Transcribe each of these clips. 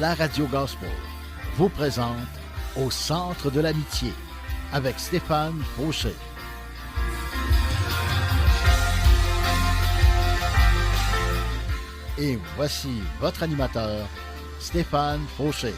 la Radio Gospel vous présente Au centre de l'amitié avec Stéphane Fauché. Et voici votre animateur, Stéphane Fauché.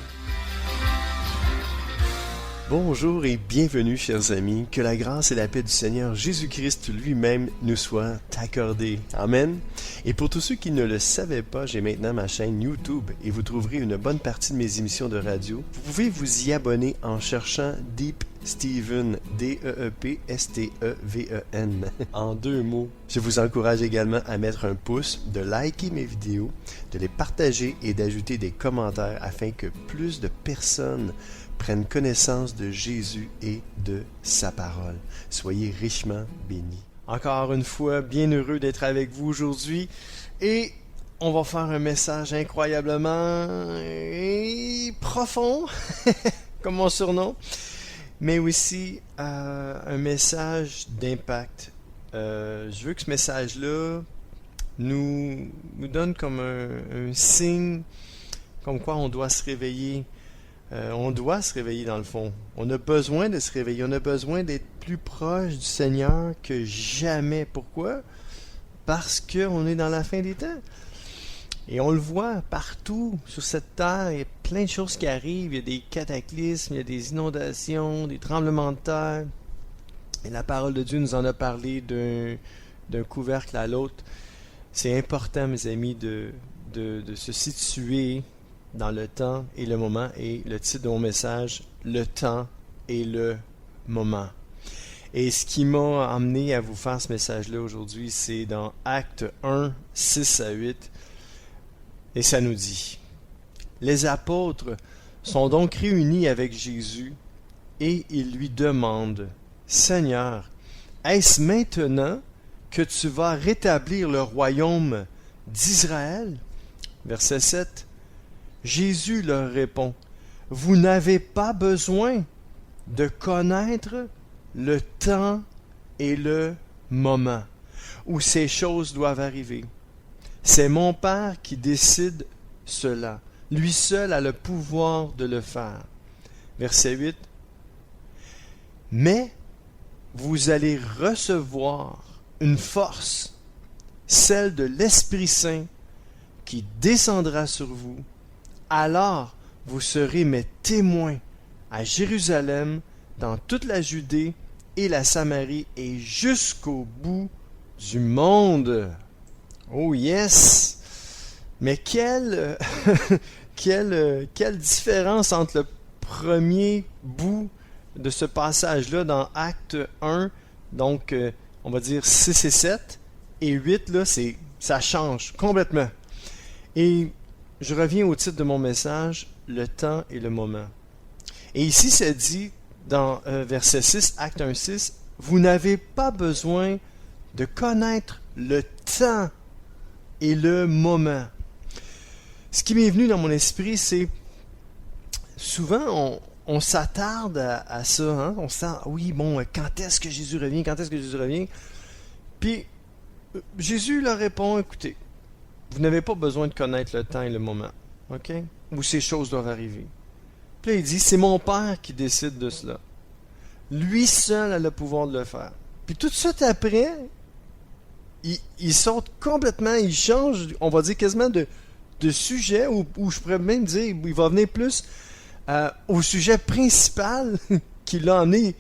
Bonjour et bienvenue, chers amis. Que la grâce et la paix du Seigneur Jésus-Christ lui-même nous soient accordées. Amen. Et pour tous ceux qui ne le savaient pas, j'ai maintenant ma chaîne YouTube et vous trouverez une bonne partie de mes émissions de radio. Vous pouvez vous y abonner en cherchant Deep Steven, D-E-E-P-S-T-E-V-E-N, en 2 mots. Je vous encourage également à mettre un pouce, de liker mes vidéos, de les partager et d'ajouter des commentaires afin que plus de personnes prennent connaissance de Jésus et de sa parole. Soyez richement bénis. Encore une fois, bien heureux d'être avec vous aujourd'hui et on va faire un message incroyablement profond, comme mon surnom, mais aussi un message d'impact. Je veux que ce message-là nous donne comme un signe comme quoi on doit se réveiller. On doit se réveiller dans le fond. On a besoin de se réveiller. On a besoin d'être plus proche du Seigneur que jamais. Pourquoi? Parce qu'on est dans la fin des temps. Et on le voit partout sur cette terre. Il y a plein de choses qui arrivent. Il y a des cataclysmes, il y a des inondations, des tremblements de terre. Et la parole de Dieu nous en a parlé d'un couvercle à l'autre. C'est important, mes amis, de se situer dans le temps et le moment, et le titre de mon message, le temps et le moment. Et ce qui m'a amené à vous faire ce message-là aujourd'hui, c'est dans Actes 1, 6 à 8, et ça nous dit: Les apôtres sont donc réunis avec Jésus, et ils lui demandent: Seigneur, est-ce maintenant que tu vas rétablir le royaume d'Israël? Verset 7. Jésus leur répond: Vous n'avez pas besoin de connaître le temps et le moment où ces choses doivent arriver. C'est mon Père qui décide cela. Lui seul a le pouvoir de le faire. Verset 8. Mais vous allez recevoir une force, celle de l'Esprit Saint, qui descendra sur vous. Alors vous serez mes témoins à Jérusalem, dans toute la Judée et la Samarie et jusqu'au bout du monde. Oh yes! Mais quelle différence entre le premier bout de ce passage-là dans Acte 1, donc on va dire 6 et 7, et 8, là, ça change complètement. Et je reviens au titre de mon message, le temps et le moment. Et ici, c'est dit dans verset 6, Acte 1, 6, vous n'avez pas besoin de connaître le temps et le moment. Ce qui m'est venu dans mon esprit, c'est souvent on s'attarde à ça. Hein? On se sent, oui, bon, quand est-ce que Jésus revient? Quand est-ce que Jésus revient? Puis Jésus leur répond, écoutez, vous n'avez pas besoin de connaître le temps et le moment, ok? Où ces choses doivent arriver. Puis là, il dit, c'est mon Père qui décide de cela. Lui seul a le pouvoir de le faire. Puis tout de suite après, il saute complètement, il change, on va dire quasiment de sujet, où je pourrais même dire, il va venir plus au sujet principal qui l'a emmené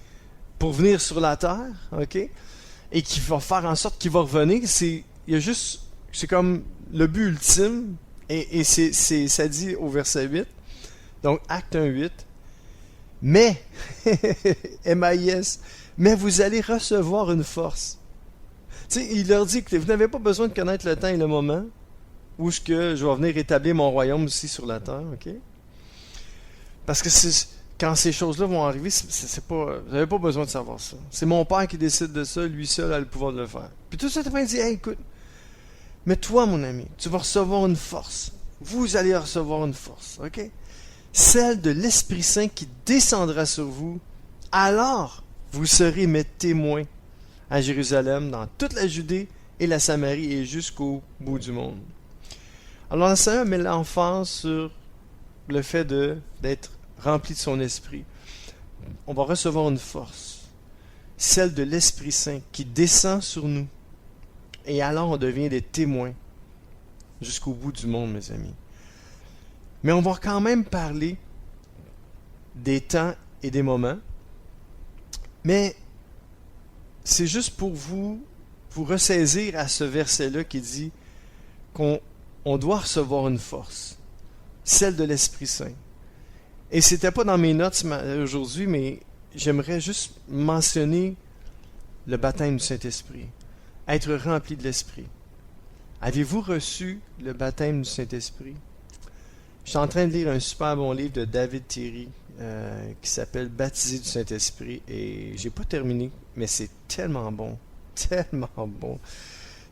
pour venir sur la terre, ok? Et qui va faire en sorte qu'il va revenir. C'est comme le but ultime, et ça dit au verset 8, donc Acte 1, 8, mais, M-A-I-S, mais vous allez recevoir une force. Tu sais, il leur dit que vous n'avez pas besoin de connaître le temps et le moment où est-ce que je vais venir établir mon royaume ici sur la terre, ok? Parce que quand ces choses-là vont arriver, c'est pas, vous n'avez pas besoin de savoir ça. C'est mon Père qui décide de ça, lui seul a le pouvoir de le faire. Puis tout ça, il dit, hey, écoute, mais toi, mon ami, tu vas recevoir une force. Vous allez recevoir une force, ok? Celle de l'Esprit Saint qui descendra sur vous. Alors, vous serez mes témoins à Jérusalem, dans toute la Judée et la Samarie et jusqu'au bout du monde. Alors, le Seigneur met l'emphase sur le fait d'être rempli de son esprit, on va recevoir une force, celle de l'Esprit Saint qui descend sur nous. Et alors on devient des témoins jusqu'au bout du monde, mes amis. Mais on va quand même parler des temps et des moments. Mais c'est juste pour vous ressaisir à ce verset-là qui dit qu'on doit recevoir une force, celle de l'Esprit Saint. Et c'était pas dans mes notes aujourd'hui, mais j'aimerais juste mentionner le baptême du Saint-Esprit, être rempli de l'Esprit. Avez-vous reçu le baptême du Saint-Esprit? Je suis en train de lire un super bon livre de David Thierry qui s'appelle Baptisé du Saint-Esprit et j'ai pas terminé, mais c'est tellement bon, tellement bon.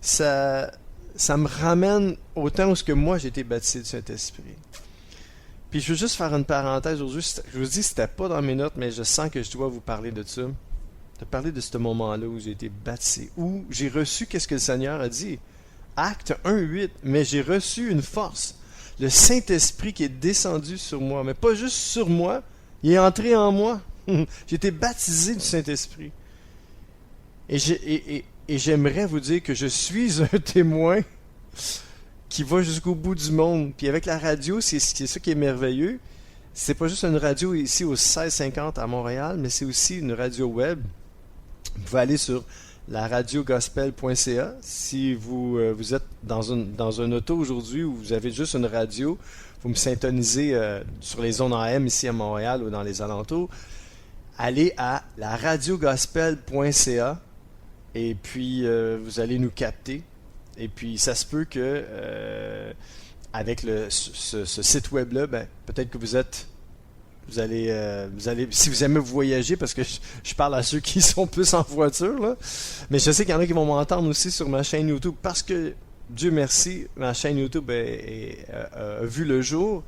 Ça me ramène au temps où moi j'ai été baptisé du Saint-Esprit. Puis je veux juste faire une parenthèse aujourd'hui. Je vous dis, c'était pas dans mes notes, mais je sens que je dois vous parler de ça. De parler de ce moment-là où j'ai été baptisé, où j'ai reçu qu'est-ce que le Seigneur a dit. Acte 1:8, mais j'ai reçu une force. Le Saint-Esprit qui est descendu sur moi, mais pas juste sur moi, il est entré en moi. J'ai été baptisé du Saint-Esprit. Et j'aimerais vous dire que je suis un témoin qui va jusqu'au bout du monde. Puis avec la radio, c'est ça qui est merveilleux. C'est pas juste une radio ici au 1650 à Montréal, mais c'est aussi une radio web. Vous pouvez aller sur laradiogospel.ca. Si vous êtes dans un auto aujourd'hui où vous avez juste une radio, vous me syntonisez sur les zones AM ici à Montréal ou dans les alentours, allez à laradiogospel.ca et puis vous allez nous capter. Et puis ça se peut que avec ce site web-là, peut-être que vous allez, si vous aimez voyager, parce que je parle à ceux qui sont plus en voiture, là, mais je sais qu'il y en a qui vont m'entendre aussi sur ma chaîne YouTube, parce que, Dieu merci, ma chaîne YouTube a vu le jour,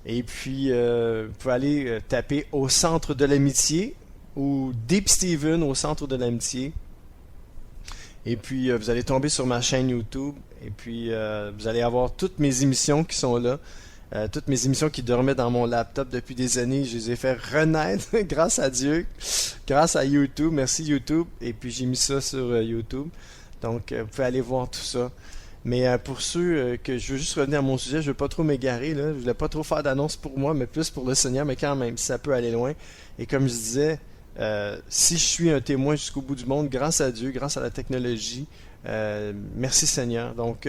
et puis vous pouvez aller taper au centre de l'amitié, ou Deep Steven au centre de l'amitié, et puis vous allez tomber sur ma chaîne YouTube, et puis vous allez avoir toutes mes émissions qui sont là. Toutes mes émissions qui dormaient dans mon laptop depuis des années, je les ai fait renaître grâce à Dieu, grâce à YouTube. Merci YouTube. Et puis j'ai mis ça sur YouTube. Donc vous pouvez aller voir tout ça. Mais pour ceux que je veux juste revenir à mon sujet, je veux pas trop m'égarer, là. Je voulais pas trop faire d'annonce pour moi, mais plus pour le Seigneur, mais quand même, ça peut aller loin. Et comme je disais, si je suis un témoin jusqu'au bout du monde, grâce à Dieu, grâce à la technologie, merci Seigneur. Donc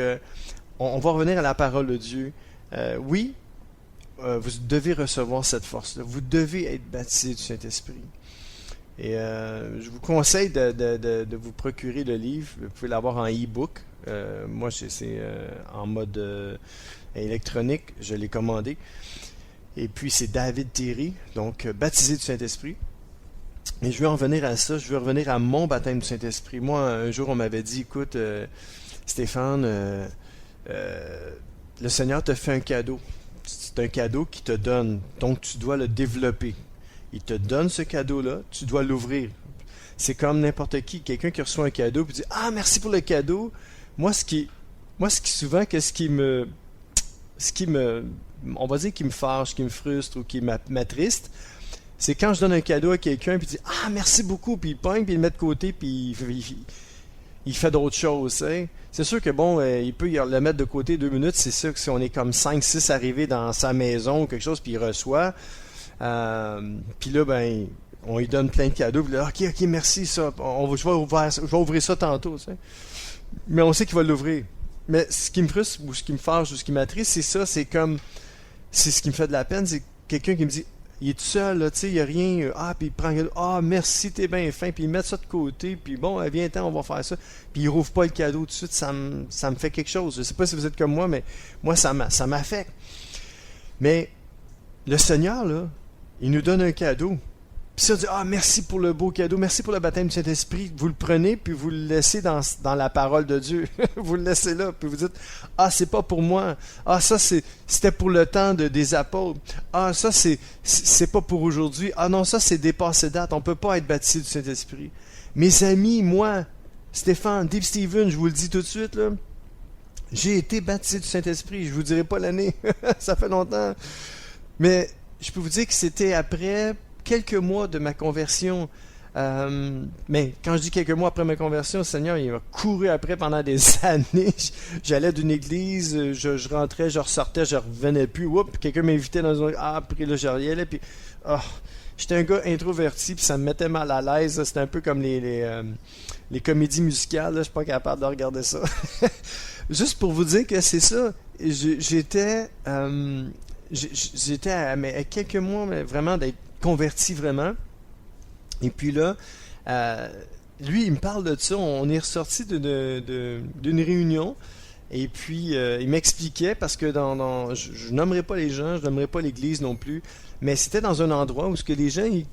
on va revenir à la parole de Dieu. Oui, vous devez recevoir cette force-là. Vous devez être baptisé du Saint-Esprit. Et je vous conseille de vous procurer le livre. Vous pouvez l'avoir en e-book. Moi, c'est en mode électronique. Je l'ai commandé. Et puis, c'est David Thierry, donc baptisé du Saint-Esprit. Et je veux en revenir à ça. Je veux revenir à mon baptême du Saint-Esprit. Moi, un jour, on m'avait dit, écoute, Stéphane, le Seigneur te fait un cadeau. C'est un cadeau qu'il te donne. Donc, tu dois le développer. Il te donne ce cadeau-là, tu dois l'ouvrir. C'est comme n'importe qui. Quelqu'un qui reçoit un cadeau et dit « Ah, merci pour le cadeau. » Moi, ce qui souvent, on va dire qui me fâche, qui me frustre ou qui m'attriste, c'est quand je donne un cadeau à quelqu'un et il dit « Ah, merci beaucoup. » Puis il pogne, puis il le met de côté, puis il fait d'autres choses. Hein. C'est sûr que bon, il peut le mettre de côté 2 minutes. C'est sûr que si on est comme 5-6 arrivés dans sa maison ou quelque chose, puis il reçoit, puis là, on lui donne plein de cadeaux. Puis là, ok, merci, ça. Je vais ouvrir ça tantôt. Tu sais. Mais on sait qu'il va l'ouvrir. Mais ce qui me frustre, ou ce qui me fâche, ou ce qui m'attriste, c'est ça. C'est ce qui me fait de la peine. C'est quelqu'un qui me dit, il est tout seul, là, tu sais, il n'y a rien. Puis il prend, merci, t'es bien fin. Puis il met ça de côté. Puis bon, viens-t'en, on va faire ça. Puis il rouvre pas le cadeau tout de suite. Ça me fait quelque chose. Je sais pas si vous êtes comme moi, mais moi, ça m'affecte. Mais le Seigneur, là, il nous donne un cadeau. Puis ça, on dit, merci pour le beau cadeau, merci pour le baptême du Saint-Esprit. Vous le prenez, puis vous le laissez dans la parole de Dieu. Vous le laissez là, puis vous dites, c'est pas pour moi. Ça, c'était pour le temps des apôtres. Ça, c'est pas pour aujourd'hui. Non, ça, c'est dépassé date. On peut pas être baptisé du Saint-Esprit. Mes amis, moi, Stéphane, Deep Steven, je vous le dis tout de suite, là, j'ai été baptisé du Saint-Esprit. Je vous dirai pas l'année. Ça fait longtemps. Mais je peux vous dire que c'était après quelques mois de ma conversion. Mais quand je dis quelques mois après ma conversion, le Seigneur, il m'a couru après pendant des années. J'allais d'une église, je rentrais, je ressortais, je revenais plus. Oups, quelqu'un m'invitait dans une... Ah, puis là, je allais, puis... Oh, j'étais un gars introverti, puis ça me mettait mal à l'aise. C'était un peu comme les comédies musicales. Là, je suis pas capable de regarder ça. Juste pour vous dire que c'est ça. J'étais à quelques mois mais vraiment d'être converti vraiment. Et puis là, lui, il me parle de ça. On est ressorti d'une réunion. Et puis, il m'expliquait, parce que je nommerai pas les gens, je nommerai pas l'église non plus, mais c'était dans un endroit où ce que les gens, ils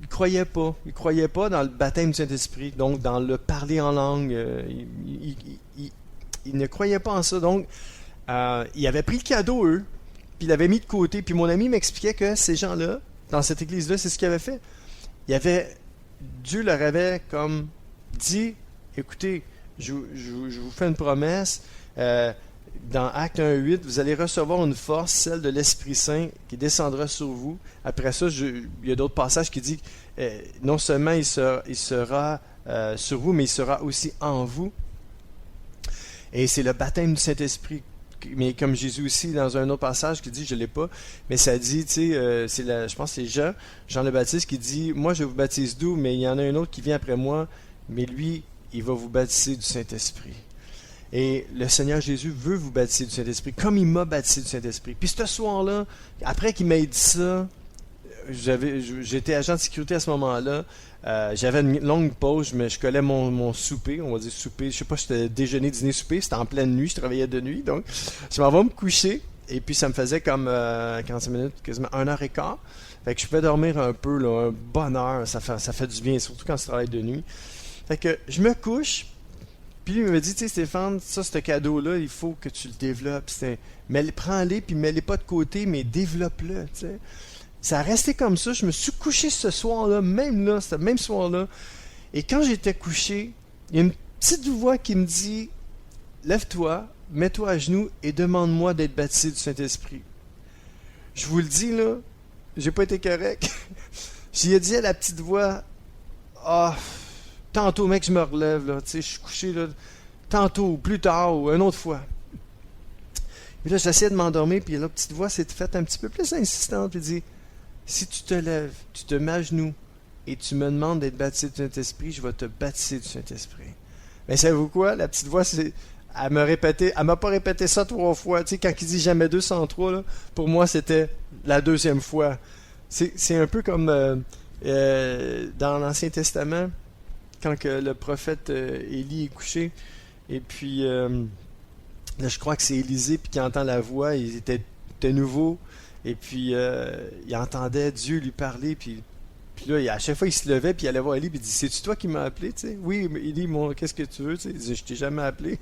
croyaient pas. Ils croyaient pas dans le baptême du Saint-Esprit, donc dans le parler en langue. Ils ne croyaient pas en ça. Donc, ils avaient pris le cadeau, eux, puis ils l'avaient mis de côté. Puis mon ami m'expliquait que ces gens-là, dans cette église-là, c'est ce qu'ils avaient fait. Dieu leur avait comme dit, écoutez, je vous fais une promesse, dans Acte 1.8, vous allez recevoir une force, celle de l'Esprit Saint, qui descendra sur vous. Après ça, il y a d'autres passages qui disent, non seulement il sera sur vous, mais il sera aussi en vous. Et c'est le baptême du Saint-Esprit. Mais comme Jésus aussi, dans un autre passage qui dit, je ne l'ai pas, mais ça dit, tu sais, je pense que c'est Jean le Baptiste qui dit, moi je vous baptise d'eau, mais il y en a un autre qui vient après moi, mais lui, il va vous baptiser du Saint-Esprit. Et le Seigneur Jésus veut vous baptiser du Saint-Esprit, comme il m'a baptisé du Saint-Esprit. Puis ce soir-là, après qu'il m'ait dit ça, j'étais agent de sécurité à ce moment-là. J'avais une longue pause, mais je collais mon souper, on va dire souper. Je sais pas si c'était déjeuner, dîner, souper. C'était en pleine nuit, je travaillais de nuit. Donc, je m'en vais me coucher. Et puis, ça me faisait comme 45 minutes, quasiment 1h15. Fait que je pouvais dormir un peu, là, un bonne heure. Ça fait du bien, surtout quand tu travailles de nuit. Fait que je me couche. Puis lui, il me dit, tu sais, Stéphane, ça, ce cadeau-là, il faut que tu le développes. Prends-les, puis mets-les pas de côté, mais développe-le, tu sais. Ça a resté comme ça. Je me suis couché ce soir-là, même là, ce même soir-là. Et quand j'étais couché, il y a une petite voix qui me dit, lève-toi, mets-toi à genoux et demande-moi d'être baptisé du Saint-Esprit. Je vous le dis, là, j'ai pas été correct. J'ai dit à la petite voix, tantôt, mec, je me relève, là, tu sais, je suis couché, là, tantôt, plus tard, ou une autre fois. Puis là, j'essayais de m'endormir, puis la petite voix s'est faite un petit peu plus insistante, puis dit, si tu te lèves, tu te mets à genoux et tu me demandes d'être baptisé du Saint-Esprit, je vais te baptiser du Saint-Esprit. Mais savez-vous quoi? La petite voix, elle m'a pas répété ça 3 fois. Tu sais, quand il dit jamais 2 sans 3, là, pour moi, c'était la 2e fois. C'est un peu comme dans l'Ancien Testament, quand que le prophète Élie est couché, et puis là, je crois que c'est Élisée, puis qui entend la voix, il était nouveau. Et puis, il entendait Dieu lui parler, puis là, à chaque fois, il se levait, puis il allait voir Élie, puis il dit, c'est-tu toi qui m'as appelé, tu sais? Oui, mais Élie, qu'est-ce que tu veux, tu sais? Il dit, je t'ai jamais appelé.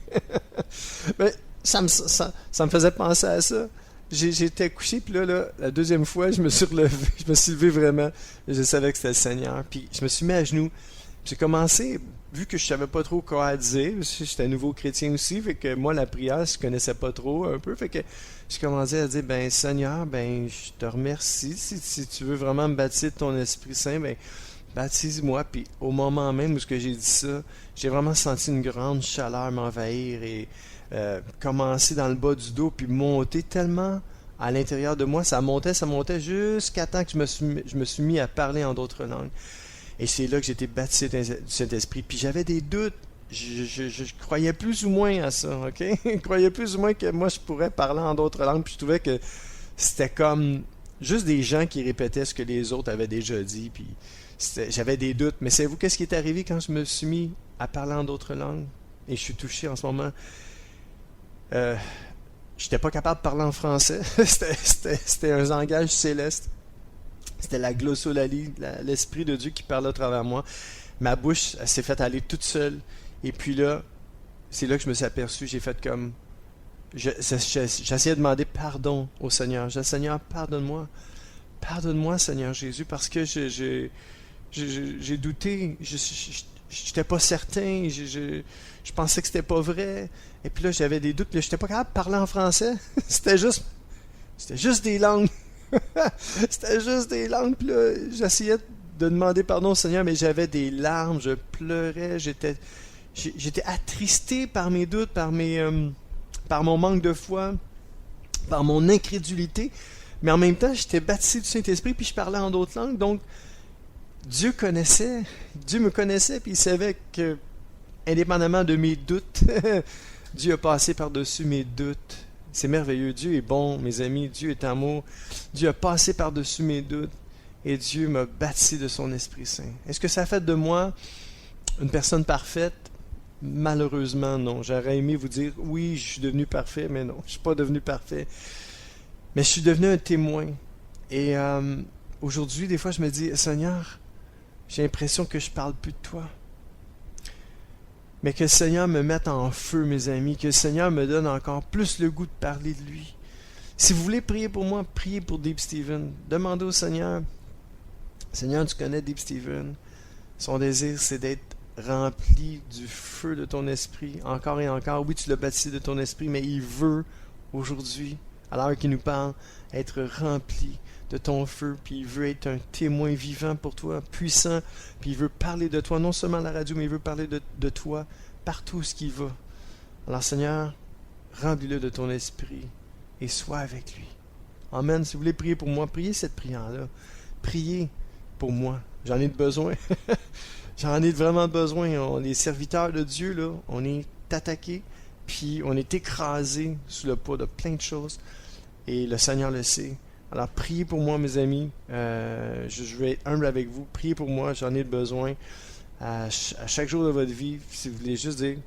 Mais ça me faisait penser à ça. J'étais couché, puis là, la 2e fois, je me suis relevé, je me suis levé vraiment, et je savais que c'était le Seigneur, puis je me suis mis à genoux. J'ai commencé, vu que je savais pas trop quoi dire, j'étais un nouveau chrétien aussi, fait que moi, la prière, je connaissais pas trop un peu, fait que je commençais à dire, ben Seigneur, ben je te remercie, si tu veux vraiment me baptiser de ton Esprit Saint, ben baptise-moi. Puis au moment même où j'ai dit ça, j'ai vraiment senti une grande chaleur m'envahir et commencer dans le bas du dos, puis monter tellement à l'intérieur de moi, ça montait jusqu'à temps que je me suis mis à parler en d'autres langues. Et c'est là que j'ai été baptisé du Saint-Esprit. Puis j'avais des doutes. Je croyais plus ou moins à ça, ok? Je croyais plus ou moins que moi, je pourrais parler en d'autres langues. Puis je trouvais que c'était comme juste des gens qui répétaient ce que les autres avaient déjà dit. Puis j'avais des doutes. Mais savez-vous qu'est-ce qui est arrivé quand je me suis mis à parler en d'autres langues? Et je suis touché en ce moment. Je n'étais pas capable de parler en français. C'était un langage céleste. C'était la glossolalie, l'Esprit de Dieu qui parlait à travers moi. Ma bouche s'est faite aller toute seule. Et puis là, c'est là que je me suis aperçu. J'ai fait comme... J'essayais de demander pardon au Seigneur. J'ai dit, Seigneur, pardonne-moi. Pardonne-moi, Seigneur Jésus, parce que j'ai douté. Je n'étais pas certain. Je pensais que c'était pas vrai. Et puis là, j'avais des doutes. Je n'étais pas capable de parler en français. C'était juste des langues. C'était juste des langues, puis là, j'essayais de demander pardon au Seigneur, mais j'avais des larmes, je pleurais, j'étais attristé par mes doutes, par mon manque de foi, par mon incrédulité, mais en même temps, j'étais baptisé du Saint-Esprit, puis je parlais en d'autres langues, donc Dieu me connaissait, puis il savait que, indépendamment de mes doutes, Dieu a passé par-dessus mes doutes. C'est merveilleux. Dieu est bon, mes amis. Dieu est amour. Dieu a passé par-dessus mes doutes et Dieu m'a bâti de son Esprit Saint. Est-ce que ça a fait de moi une personne parfaite? Malheureusement, non. J'aurais aimé vous dire, oui, je suis devenu parfait, mais non, je ne suis pas devenu parfait. Mais je suis devenu un témoin. Et aujourd'hui, des fois, je me dis, Seigneur, j'ai l'impression que je ne parle plus de toi. Mais que le Seigneur me mette en feu, mes amis, que le Seigneur me donne encore plus le goût de parler de lui. Si vous voulez prier pour moi, priez pour Deep Steven. Demandez au Seigneur, Seigneur, tu connais Deep Steven. Son désir, c'est d'être rempli du feu de ton esprit, encore et encore. Oui, tu l'as baptisé de ton esprit, mais il veut, aujourd'hui, à l'heure qu'il nous parle, être rempli de ton feu, puis il veut être un témoin vivant pour toi, puissant, puis il veut parler de toi, non seulement à la radio, mais il veut parler de toi partout où il va. Alors Seigneur, remplis-le de ton esprit et sois avec lui. Amen. Si vous voulez prier pour moi, priez cette prière-là. Priez pour moi. J'en ai besoin. J'en ai vraiment besoin. On est serviteurs de Dieu, là. On est attaqués, puis on est écrasés sous le poids de plein de choses. Et le Seigneur le sait. Alors, priez pour moi, mes amis. Je vais être humble avec vous. Priez pour moi, j'en ai besoin. À chaque jour de votre vie, si vous voulez juste dire,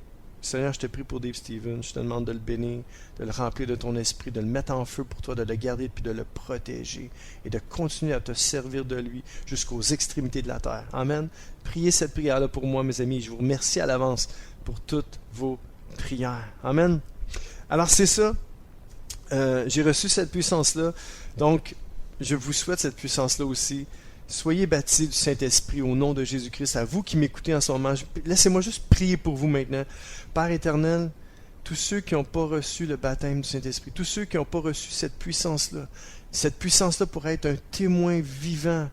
Seigneur, je te prie pour Dave Steven. Je te demande de le bénir, de le remplir de ton esprit, de le mettre en feu pour toi, de le garder, puis de le protéger et de continuer à te servir de lui jusqu'aux extrémités de la terre. Amen. Priez cette prière-là pour moi, mes amis. Je vous remercie à l'avance pour toutes vos prières. Amen. Alors, c'est ça. J'ai reçu cette puissance-là. Donc, je vous souhaite cette puissance-là aussi. Soyez baptisés du Saint-Esprit au nom de Jésus-Christ. À vous qui m'écoutez en ce moment, laissez-moi juste prier pour vous maintenant. Père éternel, tous ceux qui n'ont pas reçu le baptême du Saint-Esprit, tous ceux qui n'ont pas reçu cette puissance-là pour être un témoin vivant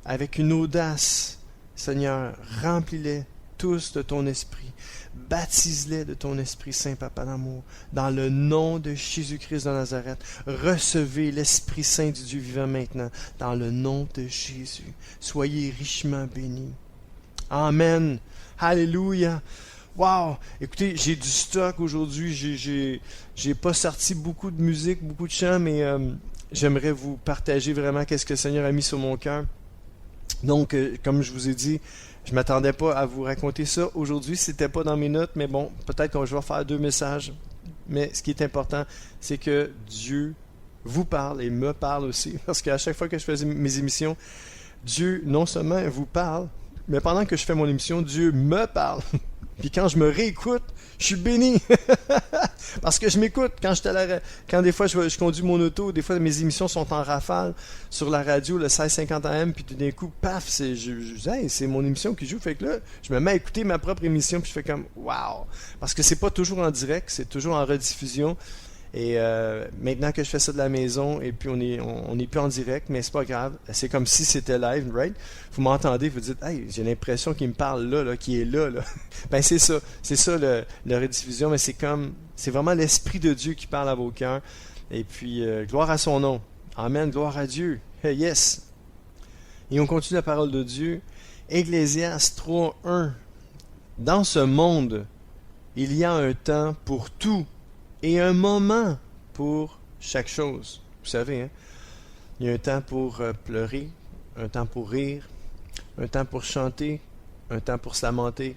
avec une audace, Seigneur, remplis-les tous de ton esprit. Baptise-les de ton Esprit Saint, Papa d'amour, dans le nom de Jésus-Christ de Nazareth. Recevez l'Esprit Saint du Dieu vivant maintenant, dans le nom de Jésus. Soyez richement bénis. Amen. Alléluia. Wow! Écoutez, j'ai du stock aujourd'hui. J'ai pas sorti beaucoup de musique, beaucoup de chants, mais j'aimerais vous partager vraiment qu'est-ce que le Seigneur a mis sur mon cœur. Donc, comme je vous ai dit, je ne m'attendais pas à vous raconter ça. Aujourd'hui, c'était pas dans mes notes, mais bon, peut-être que je vais faire 2 messages. Mais ce qui est important, c'est que Dieu vous parle et me parle aussi. Parce qu'à chaque fois que je faisais mes émissions, Dieu non seulement vous parle, mais pendant que je fais mon émission, Dieu me parle. Puis quand je me réécoute, je suis béni. Parce que je m'écoute. Quand des fois je conduis mon auto, des fois mes émissions sont en rafale sur la radio, le 1650 AM, puis tout d'un coup, paf, c'est mon émission qui joue. Fait que là, je me mets à écouter ma propre émission, puis je fais comme, wow! Parce que c'est pas toujours en direct, c'est toujours en rediffusion. Et maintenant que je fais ça de la maison, et puis on est plus en direct, mais c'est pas grave. C'est comme si c'était live, right? Vous m'entendez, vous dites, hey, j'ai l'impression qu'il me parle là, qu'il est là. Ben c'est ça la rediffusion, mais c'est vraiment l'Esprit de Dieu qui parle à vos cœurs. Et puis, gloire à son nom. Amen, gloire à Dieu. Hey, yes! Et on continue la parole de Dieu. Ecclésiaste 3:1. Dans ce monde, il y a un temps pour tout et un moment pour chaque chose. Vous savez, hein? Il y a un temps pour pleurer, un temps pour rire, un temps pour chanter, un temps pour se lamenter.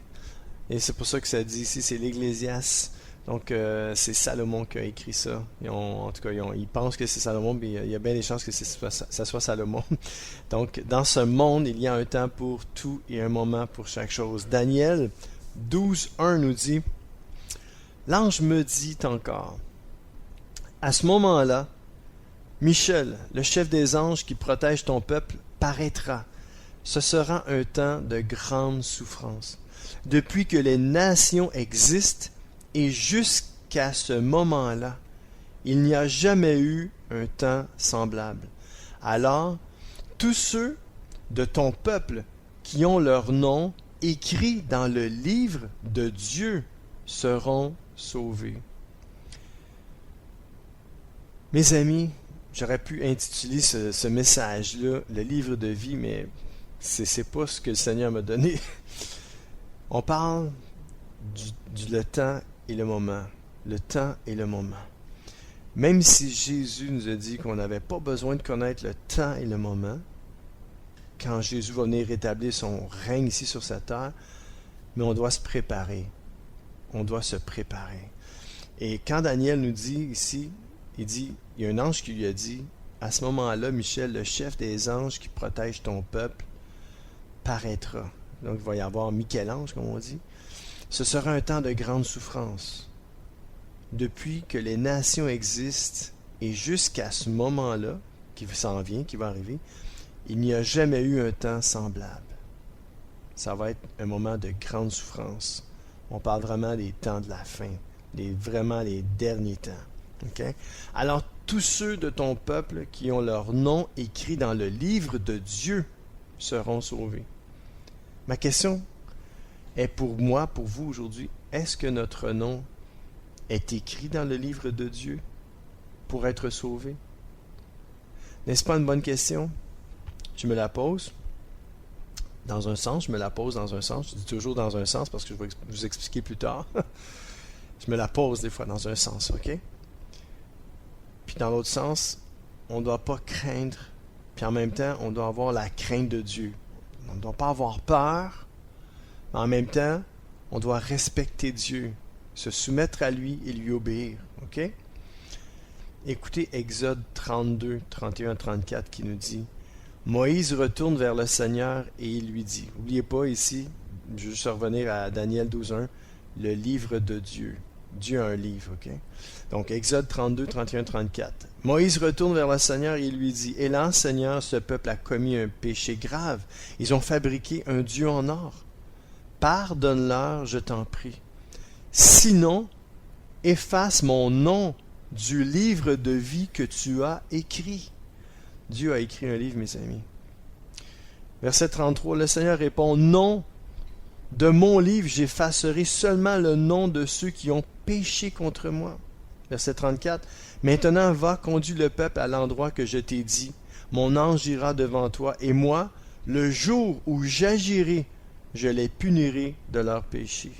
Et c'est pour ça que ça dit ici, c'est l'Ecclésiaste. Donc, c'est Salomon qui a écrit ça. En tout cas, ils pensent que c'est Salomon, mais il y a bien des chances que ça soit Salomon. Donc, dans ce monde, il y a un temps pour tout et un moment pour chaque chose. Daniel 12:1 nous dit, l'ange me dit encore, à ce moment-là, Michel, le chef des anges qui protège ton peuple, paraîtra. Ce sera un temps de grande souffrance. Depuis que les nations existent et jusqu'à ce moment-là, il n'y a jamais eu un temps semblable. Alors, tous ceux de ton peuple qui ont leur nom écrit dans le livre de Dieu seront sauvés. Mes amis, j'aurais pu intituler ce message-là « Le livre de vie », mais c'est pas ce que le Seigneur m'a donné. On parle du le temps et le moment. Le temps et le moment. Même si Jésus nous a dit qu'on n'avait pas besoin de connaître le temps et le moment, quand Jésus va venir rétablir son règne ici sur cette terre, mais on doit se préparer. On doit se préparer. Et quand Daniel nous dit ici, il y a un ange qui lui a dit, à ce moment-là, Michel, le chef des anges qui protège ton peuple, paraîtra. Donc il va y avoir Michel-Ange, comme on dit. Ce sera un temps de grande souffrance. Depuis que les nations existent et jusqu'à ce moment-là, qui s'en vient, qui va arriver, il n'y a jamais eu un temps semblable. Ça va être un moment de grande souffrance. On parle vraiment des temps de la fin, vraiment les derniers temps. Okay? Alors, tous ceux de ton peuple qui ont leur nom écrit dans le livre de Dieu seront sauvés. Ma question est pour moi, pour vous aujourd'hui, est-ce que notre nom est écrit dans le livre de Dieu pour être sauvé? N'est-ce pas une bonne question? Je me la pose dans un sens, je me la pose dans un sens, je dis toujours dans un sens parce que je vais vous expliquer plus tard. Je me la pose des fois dans un sens, ok? Puis dans l'autre sens, on ne doit pas craindre, puis en même temps, on doit avoir la crainte de Dieu. On ne doit pas avoir peur, mais en même temps, on doit respecter Dieu, se soumettre à lui et lui obéir, ok? Écoutez Exode 32, 31, 34 qui nous dit « Moïse retourne vers le Seigneur et il lui dit, « N'oubliez pas ici, je vais juste revenir à Daniel 12.1, le livre de Dieu. Dieu a un livre, ok? Donc Exode 32, 31, 34. « Moïse retourne vers le Seigneur et il lui dit, « Hélas, Seigneur, ce peuple a commis un péché grave. Ils ont fabriqué un Dieu en or. Pardonne-leur, je t'en prie. Sinon, efface mon nom du livre de vie que tu as écrit. » Dieu a écrit un livre, mes amis. Verset 33, le Seigneur répond, « Non, de mon livre j'effacerai seulement le nom de ceux qui ont péché contre moi. » Verset 34, « Maintenant va, conduis le peuple à l'endroit que je t'ai dit. Mon ange ira devant toi, et moi, le jour où j'agirai, je les punirai de leurs péchés. »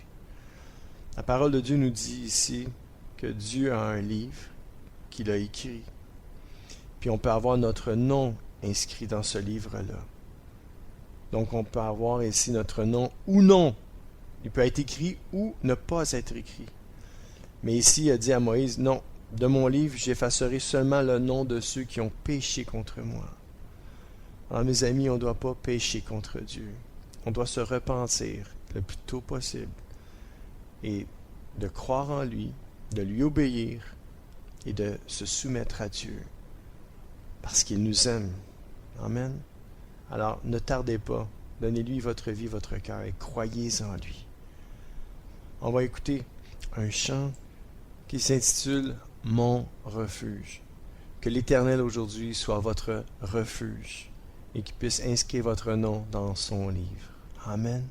La parole de Dieu nous dit ici que Dieu a un livre qu'il a écrit. Puis on peut avoir notre nom inscrit dans ce livre-là. Donc on peut avoir ici notre nom ou non. Il peut être écrit ou ne pas être écrit. Mais ici, il a dit à Moïse, « Non, de mon livre, j'effacerai seulement le nom de ceux qui ont péché contre moi. » Alors mes amis, on ne doit pas pécher contre Dieu. On doit se repentir le plus tôt possible et de croire en lui, de lui obéir et de se soumettre à Dieu. Parce qu'il nous aime. Amen. Alors, ne tardez pas. Donnez-lui votre vie, votre cœur et croyez en lui. On va écouter un chant qui s'intitule « Mon refuge ». Que l'Éternel aujourd'hui soit votre refuge et qu'il puisse inscrire votre nom dans son livre. Amen.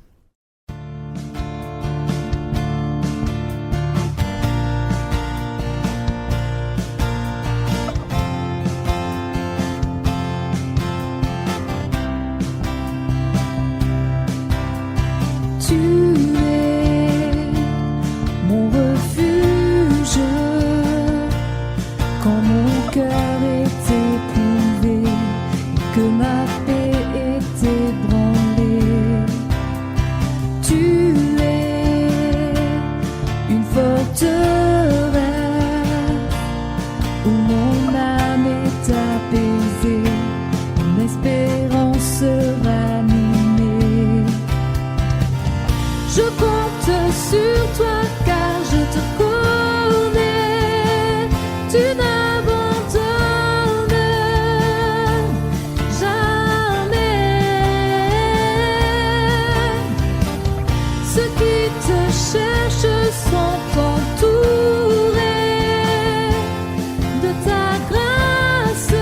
Ta grâce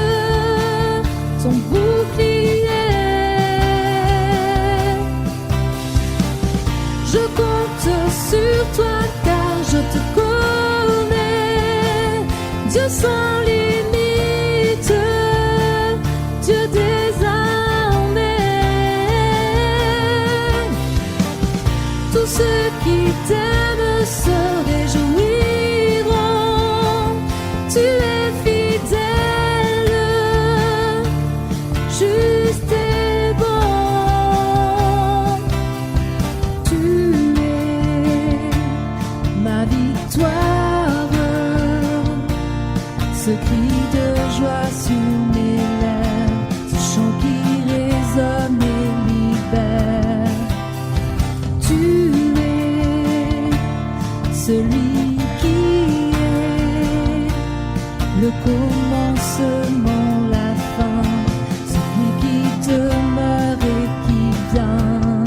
Dieu sans limite, Dieu des armées. Tous ceux qui t'aiment se réjouiront. Tu es fidèle, juste et bon. Tu es ma victoire. Ce cri de joie sur mes lèvres, ce chant qui résonne et libère. Tu es celui qui est le commencement, la fin, celui qui demeure et qui vient.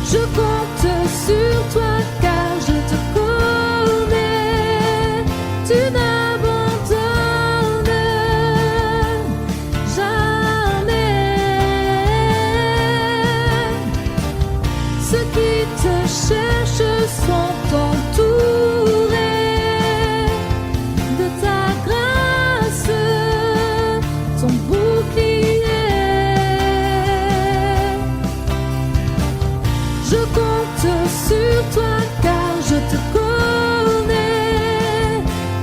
Je compte sur toi car je te connais. Tu n'abandonnes jamais. Ceux qui te cherchent sont entourés de ta grâce, ton bouclier. Je compte sur toi car je te connais.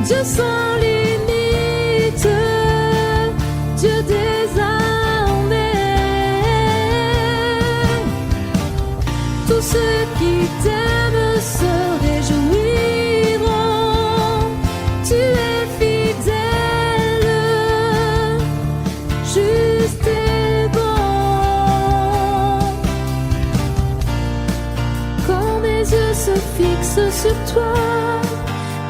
Dieu sans limite, Dieu des armées. Tous ceux qui t'aiment se réjouiront. Tu es fidèle, juste et bon. Quand mes yeux se fixent sur toi,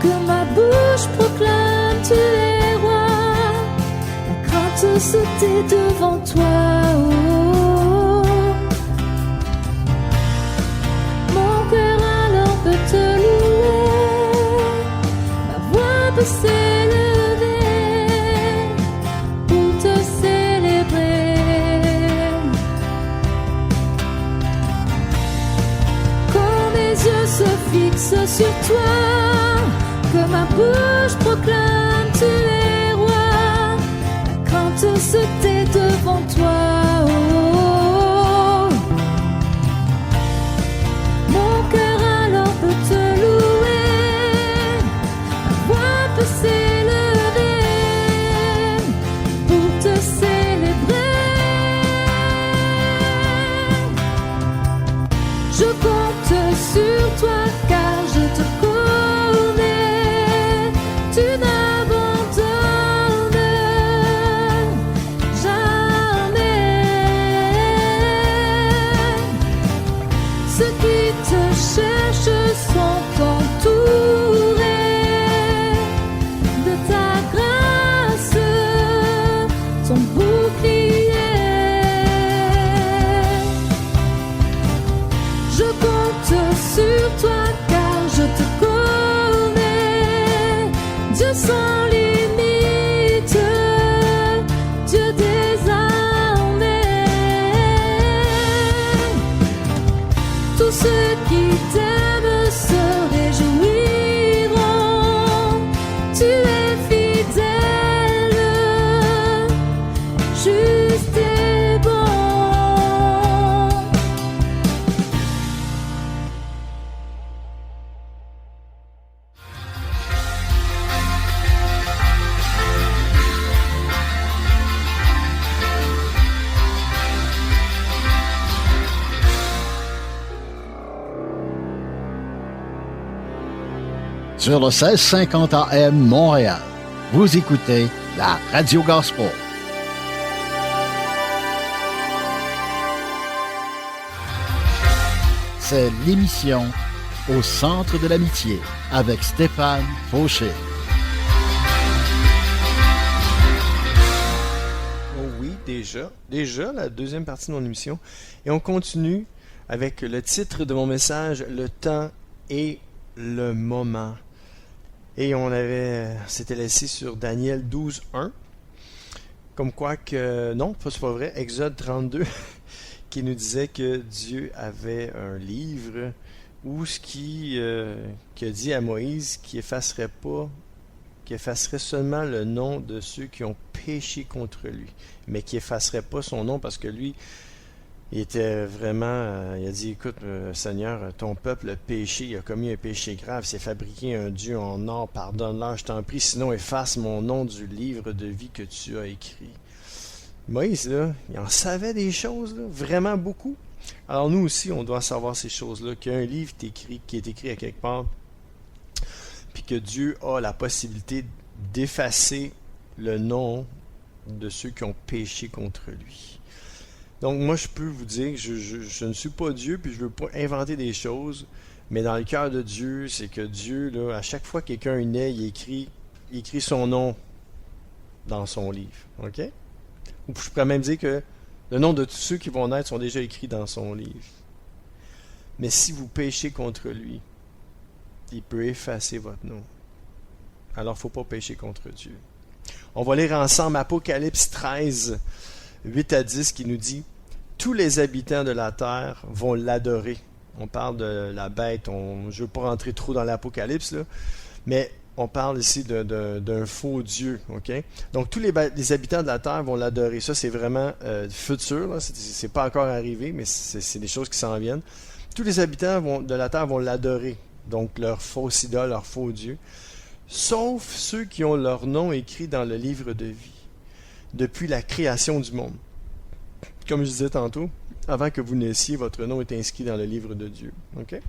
que ma bouche proclame tu es roi. La crainte se tait devant toi. Oh. Mon cœur alors peut te louer. Ma voix peut s'élever pour te célébrer. Quand mes yeux se fixent sur toi, que ma bouche proclame tu es roi. La crainte se tait devant toi. Oh. Mon cœur alors peut te louer. Ma voix peut s'élever pour te célébrer. Je compte sur toi car je te connais. Tu n'abandonnes jamais. Ceux qui te cherchent sont entourés de ta grâce, ton bouclier. Je compte sur toi car je te connais. Dieu sans limite, Dieu des armées. Tous ceux qui t'aiment se réjouiront. Tu es fidèle, juste et bon. Sur le 1650 AM Montréal, vous écoutez la Radio Gospel. C'est l'émission Au centre de l'amitié avec Stéphane Fauché. Oh oui, déjà la deuxième partie de mon émission. Et on continue avec le titre de mon message, Le temps et le moment. Et s'était laissé sur Daniel 12:1. Comme quoi que, non, c'est pas vrai, Exode 32, qui nous disait que Dieu avait un livre où qui a dit à Moïse qu'il effacerait pas qui effacerait seulement le nom de ceux qui ont péché contre lui, mais qui effacerait pas son nom parce que lui, il était vraiment, il a dit, écoute, Seigneur, ton peuple a péché, il a commis un péché grave, il s'est fabriqué un Dieu en or, pardonne-leur, je t'en prie, sinon efface mon nom du livre de vie que tu as écrit. Moïse, là, il en savait des choses, là, vraiment beaucoup. Alors nous aussi, on doit savoir ces choses-là, qu'il y a un livre qui est écrit à quelque part, puis que Dieu a la possibilité d'effacer le nom de ceux qui ont péché contre lui. Donc moi, je peux vous dire que je ne suis pas Dieu, puis je ne veux pas inventer des choses, mais dans le cœur de Dieu, c'est que Dieu, là, à chaque fois que quelqu'un naît, il écrit son nom dans son livre. OK? Ou je pourrais même dire que le nom de tous ceux qui vont naître sont déjà écrits dans son livre. Mais si vous péchez contre lui, il peut effacer votre nom. Alors, il ne faut pas pécher contre Dieu. On va lire ensemble Apocalypse 13, 8 à 10, qui nous dit « Tous les habitants de la terre vont l'adorer. » On parle de la bête. Je ne veux pas rentrer trop dans l'Apocalypse, là, mais on parle ici d'un faux Dieu. Okay? Donc, tous les habitants de la terre vont l'adorer. Ça, c'est vraiment futur. Ce n'est pas encore arrivé, mais c'est des choses qui s'en viennent. Tous les habitants de la terre vont l'adorer. Donc, leur faux idole, leur faux Dieu. Sauf ceux qui ont leur nom écrit dans le livre de vie, depuis la création du monde. Comme je disais tantôt, avant que vous naissiez, votre nom est inscrit dans le livre de Dieu. Okay?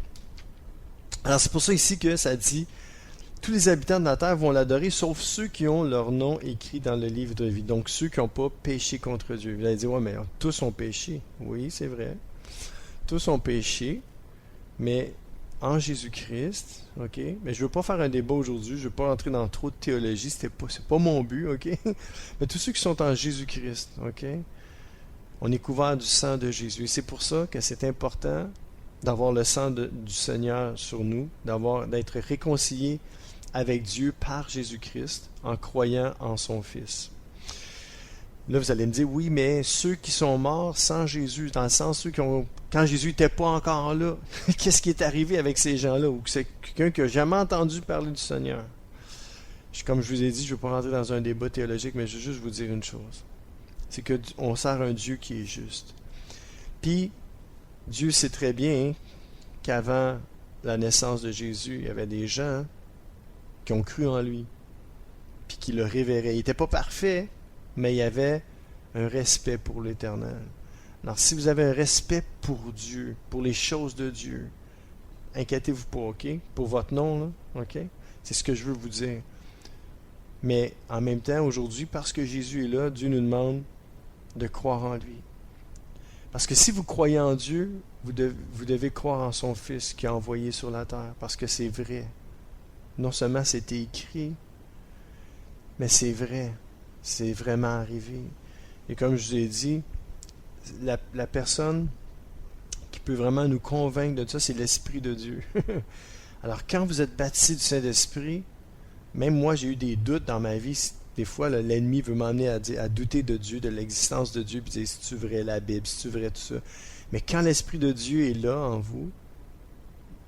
Alors, c'est pour ça ici que ça dit « Tous les habitants de la terre vont l'adorer, sauf ceux qui ont leur nom écrit dans le livre de vie. » Donc, ceux qui n'ont pas péché contre Dieu. Vous allez dire « Ouais, mais tous ont péché. » Oui, c'est vrai. Tous ont péché, mais en Jésus-Christ, ok? Mais je ne veux pas faire un débat aujourd'hui, je ne veux pas entrer dans trop de théologie, c'est pas mon but, ok? Mais tous ceux qui sont en Jésus-Christ, ok? On est couvert du sang de Jésus. Et c'est pour ça que c'est important d'avoir le sang du Seigneur sur nous, d'être réconcilié avec Dieu par Jésus-Christ en croyant en son Fils. Là, vous allez me dire, oui, mais ceux qui sont morts sans Jésus, dans le sens quand Jésus n'était pas encore là, qu'est-ce qui est arrivé avec ces gens-là? Ou que c'est quelqu'un qui n'a jamais entendu parler du Seigneur? Comme je vous ai dit, je ne veux pas rentrer dans un débat théologique, mais je veux juste vous dire une chose. C'est qu'on sert un Dieu qui est juste. Puis, Dieu sait très bien qu'avant la naissance de Jésus, il y avait des gens qui ont cru en lui, puis qui le révéraient. Il n'était pas parfait, mais il y avait un respect pour l'Éternel. Alors, si vous avez un respect pour Dieu, pour les choses de Dieu, inquiétez-vous pas, ok? Pour votre nom, là, ok? C'est ce que je veux vous dire. Mais en même temps, aujourd'hui, parce que Jésus est là, Dieu nous demande de croire en lui. Parce que si vous croyez en Dieu, vous devez croire en son Fils qui a envoyé sur la terre, parce que c'est vrai. Non seulement c'était écrit, mais c'est vrai. C'est vraiment arrivé. Et comme je vous ai dit, la personne qui peut vraiment nous convaincre de ça, c'est l'Esprit de Dieu. Alors, quand vous êtes baptisé du Saint-Esprit, même moi, j'ai eu des doutes dans ma vie. Des fois, là, l'ennemi veut m'emmener à douter de Dieu, de l'existence de Dieu, puis dire, si tu vrai la Bible, si tu vrai tout ça. Mais quand l'Esprit de Dieu est là en vous,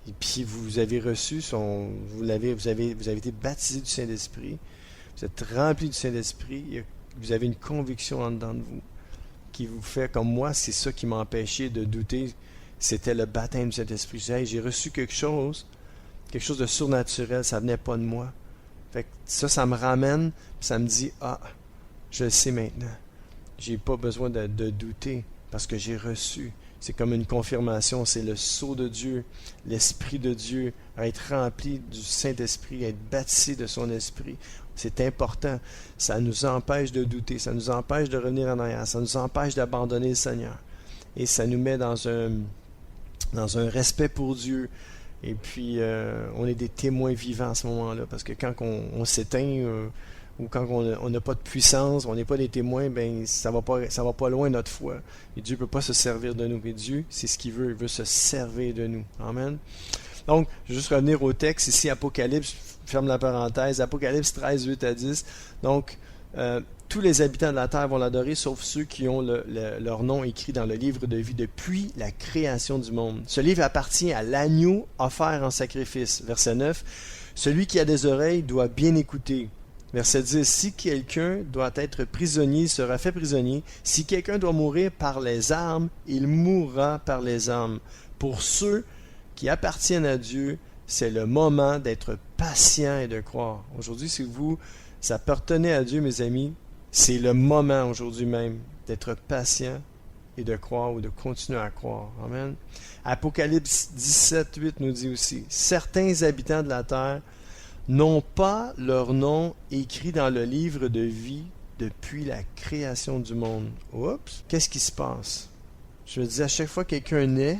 et puis vous avez reçu vous avez été baptisé du Saint-Esprit, vous êtes rempli du Saint-Esprit, vous avez une conviction en dedans de vous qui vous fait, comme moi, c'est ça qui m'a empêché de douter, c'était le baptême du Saint-Esprit. Je disais, hey, j'ai reçu quelque chose de surnaturel, ça venait pas de moi. Fait que ça me ramène, puis ça me dit, je le sais maintenant. J'ai pas besoin de douter, parce que j'ai reçu. C'est comme une confirmation, c'est le sceau de Dieu, l'Esprit de Dieu, à être rempli du Saint-Esprit, à être baptisé de son Esprit. C'est important. Ça nous empêche de douter, ça nous empêche de revenir en arrière, ça nous empêche d'abandonner le Seigneur. Et ça nous met dans un respect pour Dieu. Et puis, on est des témoins vivants à ce moment-là, parce que quand on s'éteint ou quand on n'a pas de puissance, on n'est pas des témoins, ben ça va pas loin notre foi. Et Dieu ne peut pas se servir de nous. Et Dieu, c'est ce qu'il veut. Il veut se servir de nous. Amen. Donc, je vais juste revenir au texte ici, Apocalypse, ferme la parenthèse, Apocalypse 13, 8 à 10. Donc, tous les habitants de la terre vont l'adorer, sauf ceux qui ont leur nom écrit dans le livre de vie depuis la création du monde. Ce livre appartient à l'agneau offert en sacrifice. Verset 9. Celui qui a des oreilles doit bien écouter Verset 10, si quelqu'un doit être prisonnier, il sera fait prisonnier. Si quelqu'un doit mourir par les armes, il mourra par les armes. Pour ceux qui appartiennent à Dieu, c'est le moment d'être patient et de croire. Aujourd'hui, si vous appartenez à Dieu, mes amis, c'est le moment aujourd'hui même d'être patient et de croire ou de continuer à croire. Amen. Apocalypse 17, 8 nous dit aussi, certains habitants de la terre n'ont pas leur nom écrit dans le livre de vie depuis la création du monde. Oups! Qu'est-ce qui se passe? Je me dis, à chaque fois que quelqu'un naît,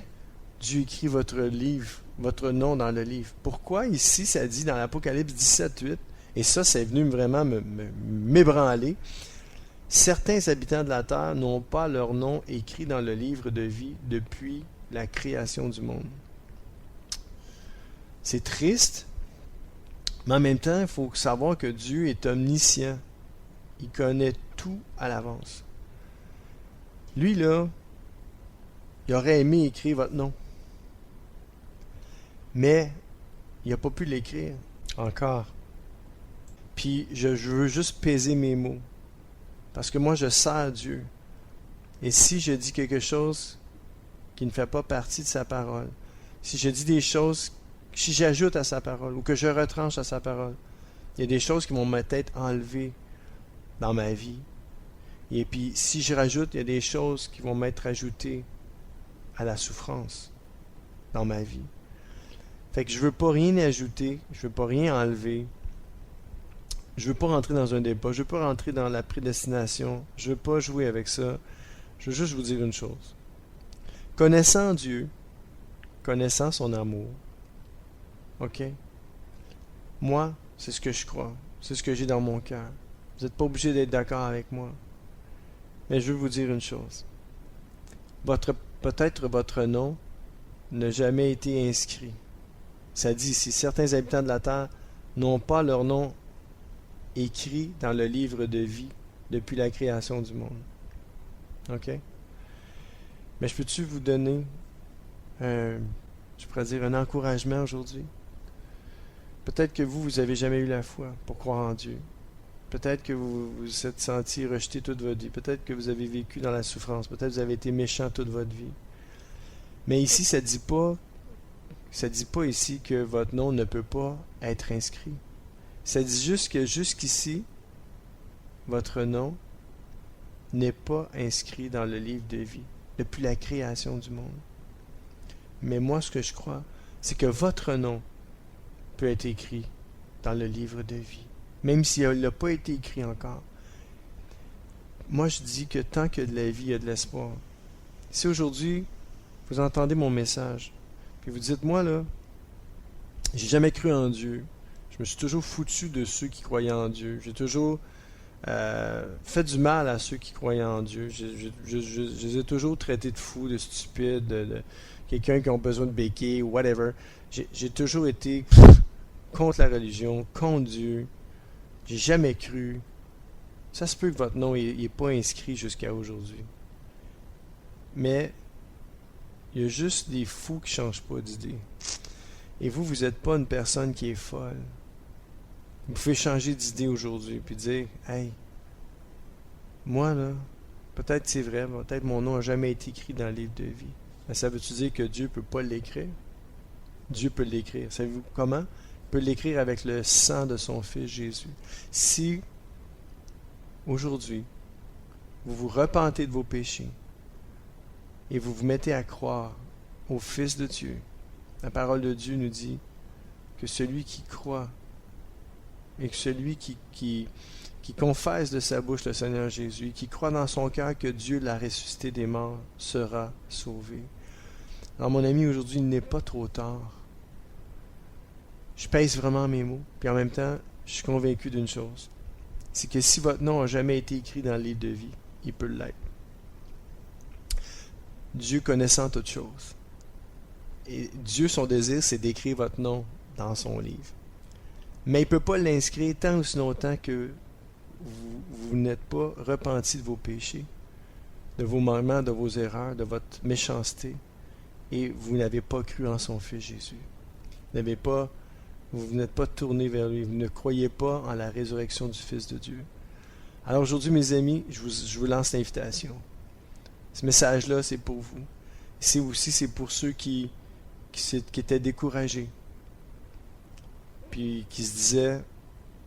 Dieu écrit votre livre, votre nom dans le livre. Pourquoi ici, ça dit dans l'Apocalypse 17, 8, et ça, c'est venu vraiment m'ébranler, certains habitants de la terre n'ont pas leur nom écrit dans le livre de vie depuis la création du monde. C'est triste, mais en même temps, il faut savoir que Dieu est omniscient. Il connaît tout à l'avance. Lui, là, il aurait aimé écrire votre nom. Mais il n'a pas pu l'écrire encore. Puis, je veux juste peser mes mots. Parce que moi, je sers Dieu. Et si je dis quelque chose qui ne fait pas partie de sa parole, si je dis des choses, si j'ajoute à sa parole ou que je retranche à sa parole, il y a des choses qui vont m'être enlevées dans ma vie. Et puis, si je rajoute, il y a des choses qui vont m'être ajoutées à la souffrance dans ma vie. Fait que je veux pas rien ajouter, je veux pas rien enlever. Je veux pas rentrer dans un débat, je veux pas rentrer dans la prédestination, je veux pas jouer avec ça. Je veux juste vous dire une chose. Connaissant Dieu, connaissant son amour, ok? Moi, c'est ce que je crois, c'est ce que j'ai dans mon cœur. Vous n'êtes pas obligé d'être d'accord avec moi. Mais je veux vous dire une chose. Peut-être votre nom n'a jamais été inscrit. Ça dit ici, certains habitants de la terre n'ont pas leur nom écrit dans le livre de vie depuis la création du monde. OK? Mais je peux-tu vous donner je pourrais dire un encouragement aujourd'hui? Peut-être que vous n'avez jamais eu la foi pour croire en Dieu. Peut-être que vous vous êtes senti rejeté toute votre vie. Peut-être que vous avez vécu dans la souffrance. Peut-être que vous avez été méchant toute votre vie. Mais ici, ça dit pas ici que votre nom ne peut pas être inscrit. Ça dit juste que jusqu'ici, votre nom n'est pas inscrit dans le livre de vie depuis la création du monde. Mais moi, ce que je crois, c'est que votre nom peut être écrit dans le livre de vie. Même s'il n'a pas été écrit encore. Moi, je dis que tant qu'il y a de la vie, il y a de l'espoir. Si aujourd'hui, vous entendez mon message, puis vous dites, moi là, j'ai jamais cru en Dieu. Je me suis toujours foutu de ceux qui croyaient en Dieu. J'ai toujours fait du mal à ceux qui croyaient en Dieu. Je les ai toujours traités de fous, de stupides, de quelqu'un qui a besoin de béquilles, whatever. J'ai toujours été contre la religion, contre Dieu. J'ai jamais cru. Ça se peut que votre nom n'est pas inscrit jusqu'à aujourd'hui. Mais il y a juste des fous qui ne changent pas d'idée. Et vous n'êtes pas une personne qui est folle. Vous pouvez changer d'idée aujourd'hui puis dire, hey, moi là, peut-être c'est vrai, peut-être mon nom n'a jamais été écrit dans le livre de vie. Mais ça veut-tu dire que Dieu ne peut pas l'écrire? Dieu peut l'écrire. Savez-vous comment? Il peut l'écrire avec le sang de son Fils Jésus. Si, aujourd'hui, vous vous repentez de vos péchés et vous vous mettez à croire au Fils de Dieu, la parole de Dieu nous dit que celui qui croit et que celui qui confesse de sa bouche le Seigneur Jésus, qui croit dans son cœur que Dieu l'a ressuscité des morts, sera sauvé. Alors mon ami, aujourd'hui, il n'est pas trop tard. Je pèse vraiment mes mots, puis en même temps, je suis convaincu d'une chose. C'est que si votre nom n'a jamais été écrit dans le livre de vie, il peut l'être. Dieu connaissant toutes choses. Et Dieu, son désir, c'est d'écrire votre nom dans son livre. Mais il ne peut pas l'inscrire tant ou si longtemps que vous n'êtes pas repenti de vos péchés, de vos manquements, de vos erreurs, de votre méchanceté, et vous n'avez pas cru en son Fils Jésus. Vous n'avez pas Vous n'êtes pas tourné vers lui. Vous ne croyez pas en la résurrection du Fils de Dieu. Alors aujourd'hui, mes amis, je vous lance l'invitation. Ce message-là, c'est pour vous. C'est pour ceux qui étaient découragés. Puis qui se disaient,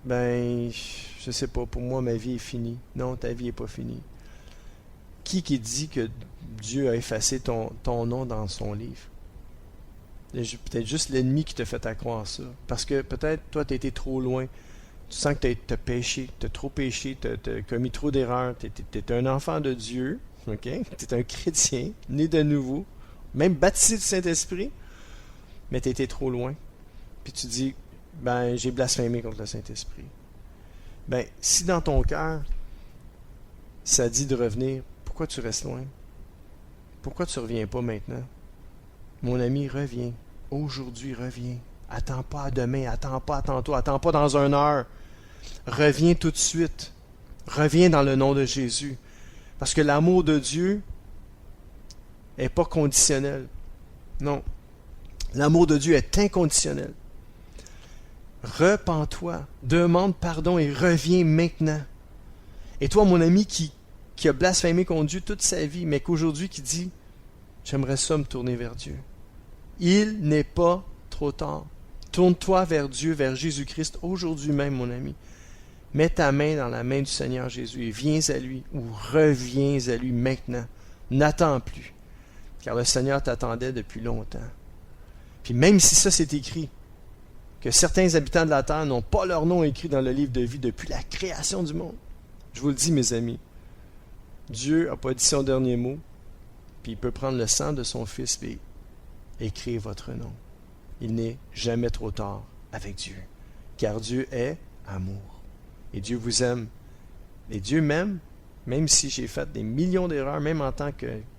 je sais pas, pour moi, ma vie est finie. Non, ta vie n'est pas finie. Qui dit que Dieu a effacé ton nom dans son livre? Peut-être juste l'ennemi qui t'a fait croire ça. Parce que peut-être, toi, tu as été trop loin. Tu sens que tu as péché, tu as trop péché, tu as commis trop d'erreurs. Tu es un enfant de Dieu, ok? Tu es un chrétien, né de nouveau, même baptisé du Saint-Esprit, mais tu as été trop loin. Puis tu dis, j'ai blasphémé contre le Saint-Esprit. Si dans ton cœur, ça dit de revenir, pourquoi tu restes loin? Pourquoi tu ne reviens pas maintenant? Mon ami, reviens. Aujourd'hui, reviens. Attends pas à demain, attends pas à tantôt, attends pas dans 1 heure. Reviens tout de suite. Reviens dans le nom de Jésus. Parce que l'amour de Dieu n'est pas conditionnel. Non. L'amour de Dieu est inconditionnel. Repens-toi, demande pardon et reviens maintenant. Et toi, mon ami qui a blasphémé contre Dieu toute sa vie, mais qu'aujourd'hui qui dit, j'aimerais ça me tourner vers Dieu. Il n'est pas trop tard. Tourne-toi vers Dieu, vers Jésus-Christ, aujourd'hui même, mon ami. Mets ta main dans la main du Seigneur Jésus et viens à lui, ou reviens à lui maintenant. N'attends plus, car le Seigneur t'attendait depuis longtemps. Puis même si ça c'est écrit, que certains habitants de la terre n'ont pas leur nom écrit dans le livre de vie depuis la création du monde, je vous le dis, mes amis, Dieu n'a pas dit son dernier mot, puis il peut prendre le sang de son Fils et écrire votre nom. Il n'est jamais trop tard avec Dieu, car Dieu est amour. Et Dieu vous aime. Et Dieu m'aime, même si j'ai fait des millions d'erreurs, même en tant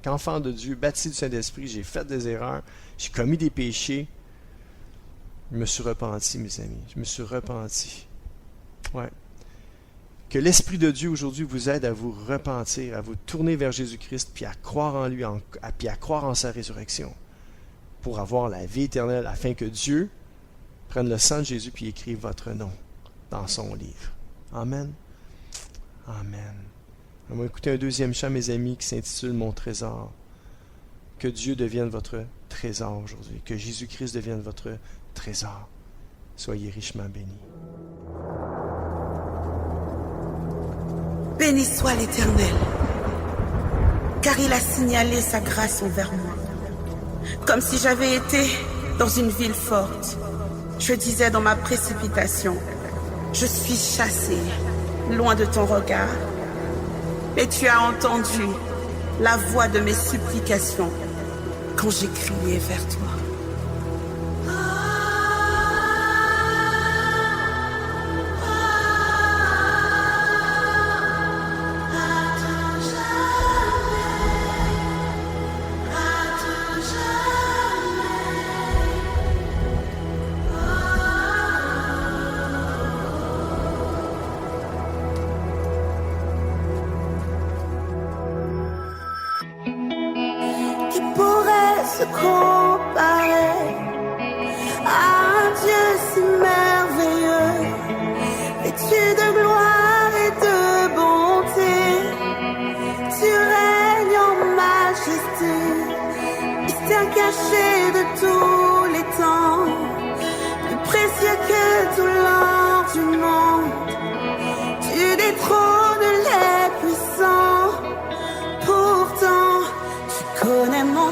qu'enfant de Dieu, baptisé du Saint-Esprit, j'ai fait des erreurs, j'ai commis des péchés. Je me suis repenti, mes amis. Je me suis repenti. Ouais. Que l'Esprit de Dieu aujourd'hui vous aide à vous repentir, à vous tourner vers Jésus-Christ, puis à croire en lui, puis à croire en sa résurrection, pour avoir la vie éternelle, afin que Dieu prenne le sang de Jésus puis écrive votre nom dans son livre. Amen. Amen. On va écouter un deuxième chant, mes amis, qui s'intitule « Mon trésor ». Que Dieu devienne votre trésor aujourd'hui. Que Jésus-Christ devienne votre trésor. Soyez richement bénis. Béni soit l'Éternel, car il a signalé sa grâce envers moi. Comme si j'avais été dans une ville forte. Je disais dans ma précipitation, je suis chassé, loin de ton regard. Mais tu as entendu la voix de mes supplications quand j'ai crié vers toi. Comparer à un Dieu si merveilleux, vêtu de gloire et de bonté, tu règnes en majesté, mystère caché de tous les temps, plus précieux que tout l'or du monde, tu détrônes les puissants, pourtant tu connais mon nom.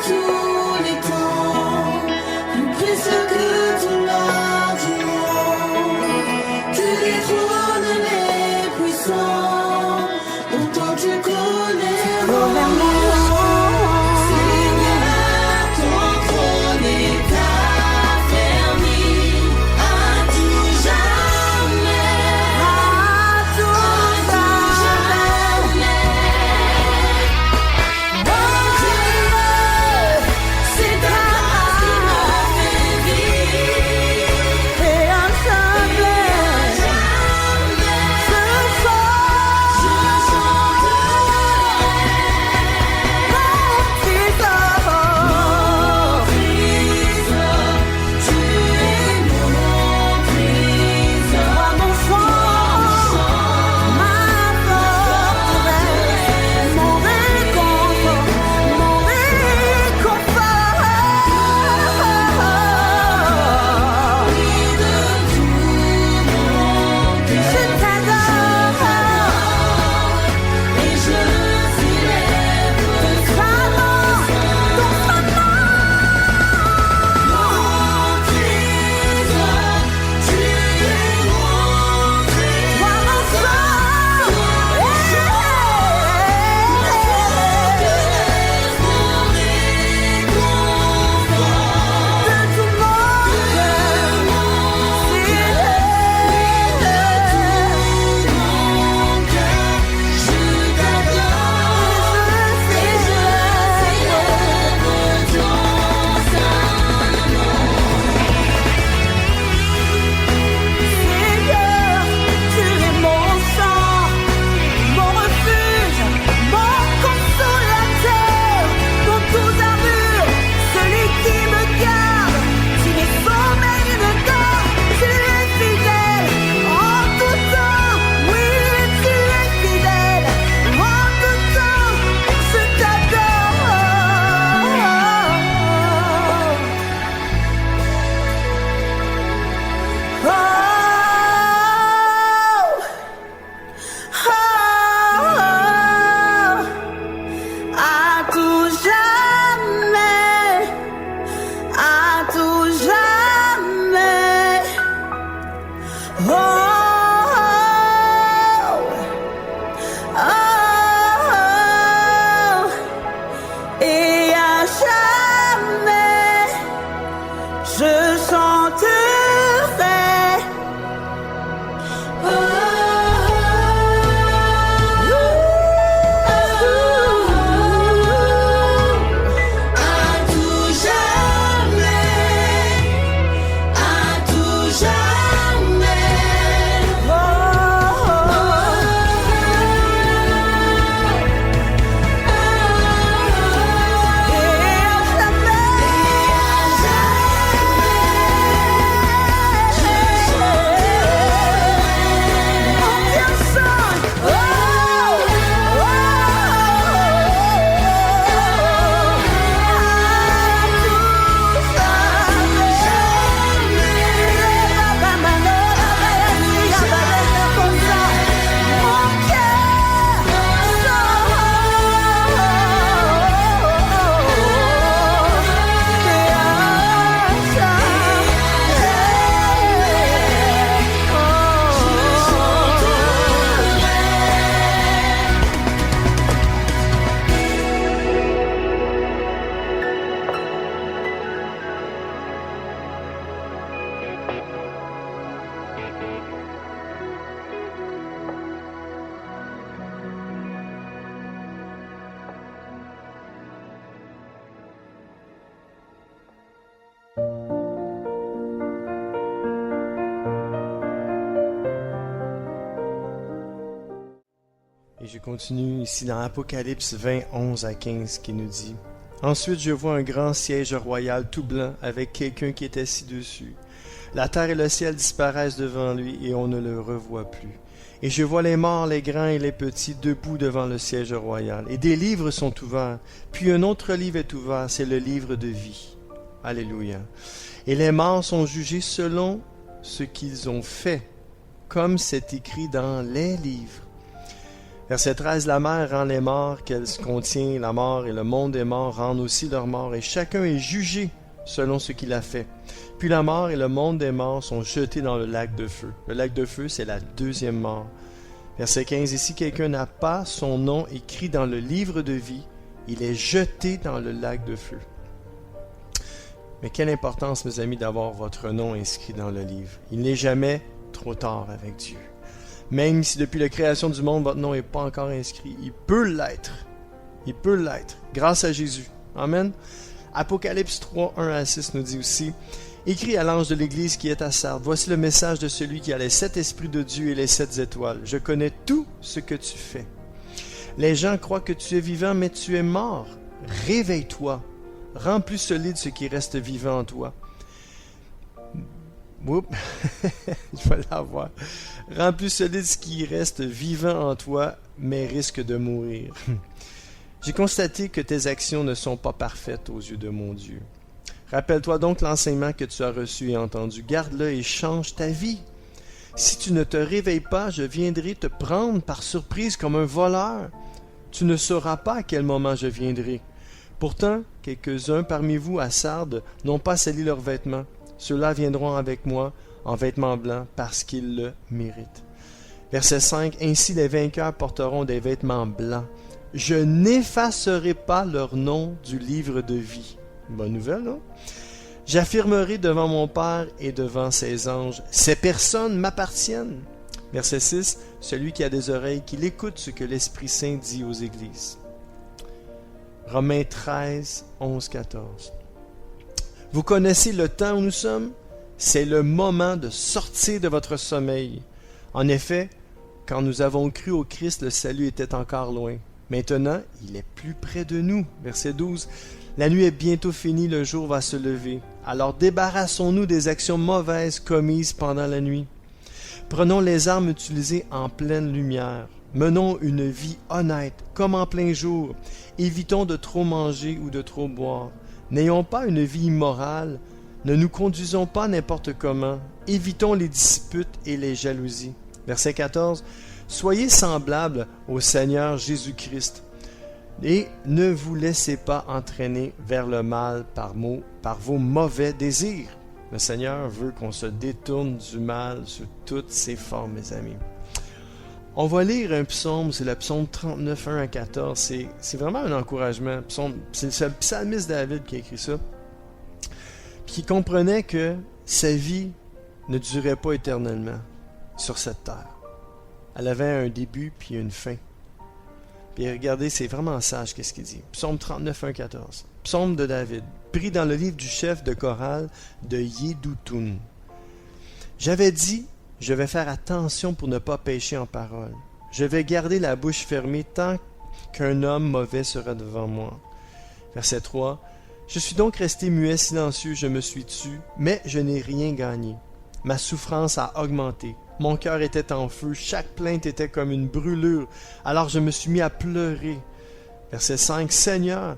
Tous les temps, plus précieux que tout l'or du monde. je continue ici dans Apocalypse 20, 11 à 15 qui nous dit « Ensuite je vois un grand siège royal tout blanc avec quelqu'un qui est assis dessus. La terre et le ciel disparaissent devant lui et on ne le revoit plus. Et je vois les morts, les grands et les petits debout devant le siège royal. Et des livres sont ouverts. Puis un autre livre est ouvert, c'est le livre de vie. Alléluia. Et les morts sont jugés selon ce qu'ils ont fait, comme c'est écrit dans les livres. Verset 13, la mer rend les morts qu'elle contient, la mort et le monde des morts rendent aussi leurs morts, et chacun est jugé selon ce qu'il a fait. Puis la mort et le monde des morts sont jetés dans le lac de feu. Le lac de feu, c'est la deuxième mort. Verset 15, et si quelqu'un n'a pas son nom écrit dans le livre de vie, il est jeté dans le lac de feu. Mais quelle importance, mes amis, d'avoir votre nom inscrit dans le livre. Il n'est jamais trop tard avec Dieu. Même si depuis la création du monde, votre nom n'est pas encore inscrit, il peut l'être. Il peut l'être, grâce à Jésus. Amen. Apocalypse 3, 1 à 6 nous dit aussi « Écris à l'ange de l'église qui est à Sardes, voici le message de celui qui a les 7 esprits de Dieu et les 7 étoiles. Je connais tout ce que tu fais. Les gens croient que tu es vivant, mais tu es mort. Réveille-toi. Rends plus solide ce qui reste vivant en toi. » Oups, je vais l'avoir. « Rends plus solide ce qui reste vivant en toi, mais risque de mourir. » J'ai constaté que tes actions ne sont pas parfaites aux yeux de mon Dieu. Rappelle-toi donc l'enseignement que tu as reçu et entendu. Garde-le et change ta vie. Si tu ne te réveilles pas, je viendrai te prendre par surprise comme un voleur. Tu ne sauras pas à quel moment je viendrai. Pourtant, quelques-uns parmi vous à Sardes n'ont pas sali leurs vêtements. Ceux-là viendront avec moi en vêtements blancs parce qu'ils le méritent. Verset 5. Ainsi les vainqueurs porteront des vêtements blancs. Je n'effacerai pas leur nom du livre de vie. Bonne nouvelle, non? J'affirmerai devant mon Père et devant ses anges, ces personnes m'appartiennent. Verset 6. Celui qui a des oreilles, qu'il écoute ce que l'Esprit Saint dit aux églises. Romains 13, 11, 14. Vous connaissez le temps où nous sommes? C'est le moment de sortir de votre sommeil. En effet, quand nous avons cru au Christ, le salut était encore loin. Maintenant, il est plus près de nous. Verset 12. La nuit est bientôt finie, le jour va se lever. Alors débarrassons-nous des actions mauvaises commises pendant la nuit. Prenons les armes utilisées en pleine lumière. Menons une vie honnête, comme en plein jour. Évitons de trop manger ou de trop boire. N'ayons pas une vie immorale. Ne nous conduisons pas n'importe comment. Évitons les disputes et les jalousies. Verset 14. Soyez semblables au Seigneur Jésus-Christ et ne vous laissez pas entraîner vers le mal par vos mauvais désirs. Le Seigneur veut qu'on se détourne du mal sous toutes ses formes, mes amis. On va lire un psaume, c'est le psaume 39, 1 à 14. C'est vraiment un encouragement. C'est le psalmiste David qui a écrit ça. Puis qui comprenait que sa vie ne durait pas éternellement sur cette terre. Elle avait un début puis une fin. Puis regardez, c'est vraiment sage qu'est-ce qu'il dit. Psaume 39, 1, 14. Psaume de David, pris dans le livre du chef de chorale de Yédoutun. J'avais dit, je vais faire attention pour ne pas pécher en parole. Je vais garder la bouche fermée tant qu'un homme mauvais sera devant moi. Verset 3. Je suis donc resté muet, silencieux, je me suis tu, mais je n'ai rien gagné. Ma souffrance a augmenté. Mon cœur était en feu, chaque plainte était comme une brûlure. Alors je me suis mis à pleurer. Verset 5. Seigneur,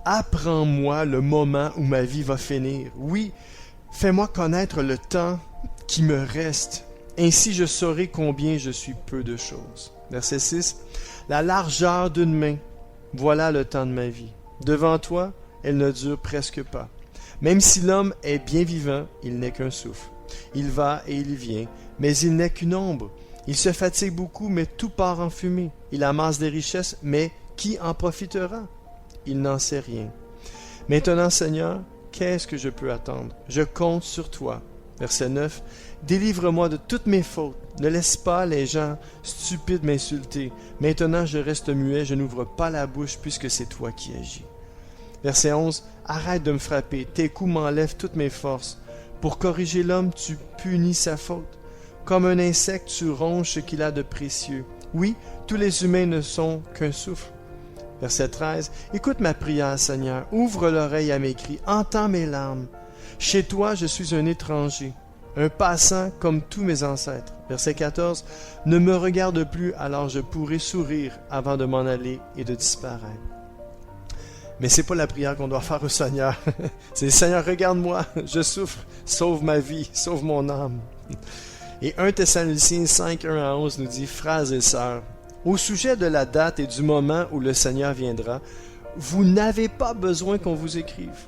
apprends-moi le moment où ma vie va finir. Oui, fais-moi connaître le temps qui me reste. Ainsi je saurai combien je suis peu de choses. Verset 6. La largeur d'une main, voilà le temps de ma vie. Devant toi, elle ne dure presque pas. Même si l'homme est bien vivant, il n'est qu'un souffle. Il va et il vient, mais il n'est qu'une ombre. Il se fatigue beaucoup, mais tout part en fumée. Il amasse des richesses, mais qui en profitera? Il n'en sait rien. Maintenant, Seigneur, qu'est-ce que je peux attendre? Je compte sur toi. Verset 9. Délivre-moi de toutes mes fautes. Ne laisse pas les gens stupides m'insulter. Maintenant, je reste muet, je n'ouvre pas la bouche puisque c'est toi qui agis. Verset 11. Arrête de me frapper. Tes coups m'enlèvent toutes mes forces. Pour corriger l'homme, tu punis sa faute. Comme un insecte, tu ronges ce qu'il a de précieux. Oui, tous les humains ne sont qu'un souffle. Verset 13. Écoute ma prière, Seigneur. Ouvre l'oreille à mes cris. Entends mes larmes. Chez toi, je suis un étranger, un passant comme tous mes ancêtres. Verset 14. Ne me regarde plus, alors je pourrai sourire avant de m'en aller et de disparaître. Mais c'est pas la prière qu'on doit faire au Seigneur. C'est Seigneur, regarde-moi, je souffre, sauve ma vie, sauve mon âme. Et 1 Thessaloniciens 5, 1 à 11 nous dit, frères et sœurs, au sujet de la date et du moment où le Seigneur viendra, vous n'avez pas besoin qu'on vous écrive.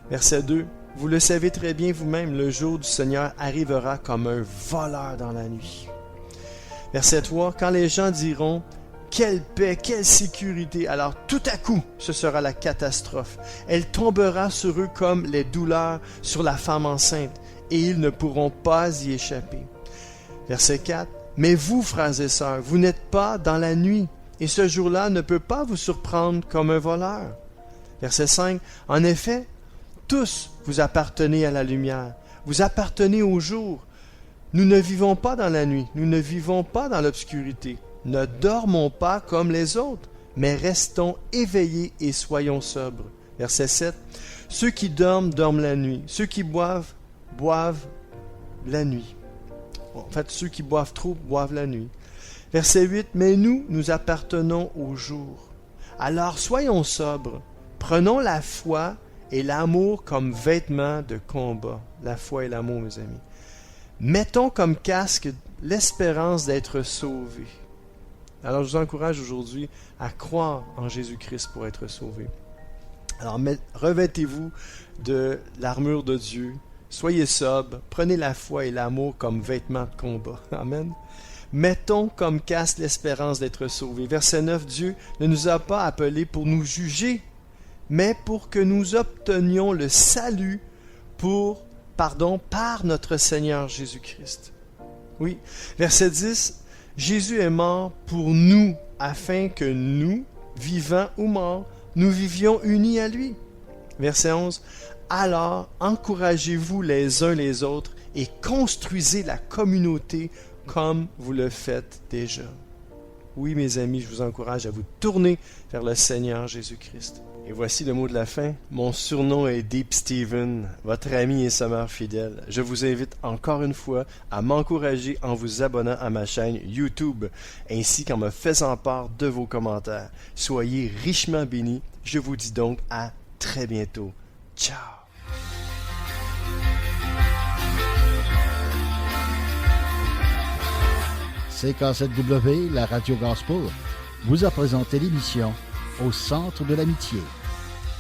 Verset 2, vous le savez très bien vous-même, le jour du Seigneur arrivera comme un voleur dans la nuit. Verset 3, quand les gens diront, quelle paix, quelle sécurité, alors tout à coup, ce sera la catastrophe. Elle tombera sur eux comme les douleurs sur la femme enceinte, et ils ne pourront pas y échapper. Verset 4. Mais vous, frères et sœurs, vous n'êtes pas dans la nuit, et ce jour-là ne peut pas vous surprendre comme un voleur. Verset 5. En effet, tous vous appartenez à la lumière, vous appartenez au jour. Nous ne vivons pas dans la nuit, nous ne vivons pas dans l'obscurité. Ne dormons pas comme les autres, mais restons éveillés et soyons sobres. Verset 7. Ceux qui dorment, dorment la nuit. Ceux qui boivent, boivent la nuit. En fait, ceux qui boivent trop, boivent la nuit. Verset 8. Mais nous, nous appartenons au jour. Alors soyons sobres. Prenons la foi et l'amour comme vêtements de combat. La foi et l'amour, mes amis. Mettons comme casque l'espérance d'être sauvés. Alors je vous encourage aujourd'hui à croire en Jésus-Christ pour être sauvé. Alors revêtez-vous de l'armure de Dieu, soyez sobres, prenez la foi et l'amour comme vêtements de combat. Amen. Mettons comme casque l'espérance d'être sauvés. Verset 9, Dieu ne nous a pas appelés pour nous juger, mais pour que nous obtenions le salut par notre Seigneur Jésus-Christ. Oui. Verset 10, Jésus est mort pour nous, afin que nous, vivants ou morts, nous vivions unis à lui. Verset 11. Alors, encouragez-vous les uns les autres et construisez la communauté comme vous le faites déjà. Oui, mes amis, je vous encourage à vous tourner vers le Seigneur Jésus-Christ. Et voici le mot de la fin. Mon surnom est Deep Steven, votre ami et sommeur fidèle. Je vous invite encore une fois à m'encourager en vous abonnant à ma chaîne YouTube, ainsi qu'en me faisant part de vos commentaires. Soyez richement bénis. Je vous dis donc à très bientôt. Ciao! CK7W, la radio Gospel, vous a présenté l'émission Au centre de l'amitié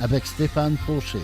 avec Stéphane Fauché.